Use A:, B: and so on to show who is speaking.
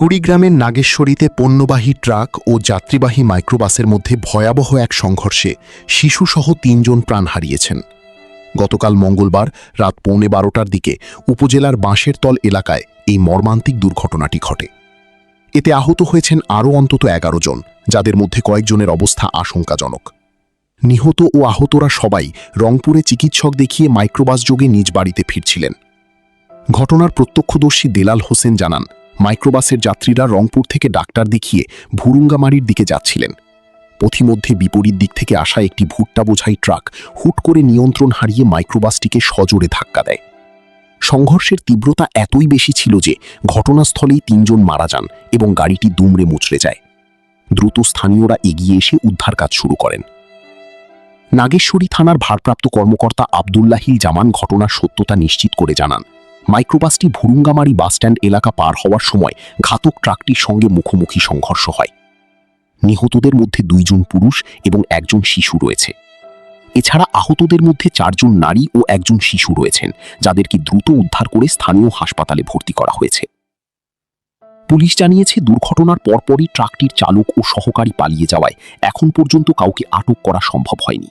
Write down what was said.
A: কুড়িগ্রামের নাগেশ্বরীতে পণ্যবাহী ট্রাক ও যাত্রীবাহী মাইক্রোবাসের মধ্যে ভয়াবহ এক সংঘর্ষে শিশুসহ ৩ জন প্রাণ হারিয়েছেন। গতকাল মঙ্গলবার রাত 12:15টার দিকে উপজেলার বাঁশেরতল এলাকায় এই মর্মান্তিক দুর্ঘটনাটি ঘটে। এতে আহত হয়েছেন আরও অন্তত 11 জন, যাদের মধ্যে কয়েকজনের অবস্থা আশঙ্কাজনক। নিহত ও আহতরা সবাই রংপুরে চিকিৎসক দেখিয়ে মাইক্রোবাস যোগে নিজ বাড়িতে ফিরছিলেন। ঘটনার প্রত্যক্ষদর্শী দেলাল হোসেন জানান, মাইক্রোবাসের যাত্রীরা রংপুর থেকে ডাক্তার দেখিয়ে ভুরুঙ্গামারির দিকে যাচ্ছিলেন। পথিমধ্যে বিপরীত দিক থেকে আসা একটি ভুট্টা বোঝাই ট্রাক হুট করে নিয়ন্ত্রণ হারিয়ে মাইক্রোবাসটিকে সজোরে ধাক্কা দেয়। সংঘর্ষের তীব্রতা এতই বেশি ছিল যে ঘটনাস্থলেই ৩ জন মারা যান এবং গাড়িটি দুমড়ে মুচড়ে যায়। দ্রুত স্থানীয়রা এগিয়ে এসে উদ্ধার কাজ শুরু করেন। নাগেশ্বরী থানার ভারপ্রাপ্ত কর্মকর্তা আবদুল্লাহিল জামান ঘটনার সত্যতা নিশ্চিত করে জানান, মাইক্রোবাসটি ভুরুঙ্গামারি বাসস্ট্যান্ড এলাকা পার হওয়ার সময় ঘাতক ট্রাকটির সঙ্গে মুখোমুখি সংঘর্ষ হয়। নিহতদের মধ্যে 2 জন পুরুষ এবং 1 জন শিশু রয়েছে। এছাড়া আহতদের মধ্যে 4 জন নারী ও 1 জন শিশু রয়েছেন, যাদেরকে দ্রুত উদ্ধার করে স্থানীয় হাসপাতালে ভর্তি করা হয়েছে। পুলিশ জানিয়েছে, দুর্ঘটনার পরপরই ট্রাকটির চালক ও সহকারী পালিয়ে যাওয়ায় এখন পর্যন্ত কাউকে আটক করা সম্ভব হয়নি।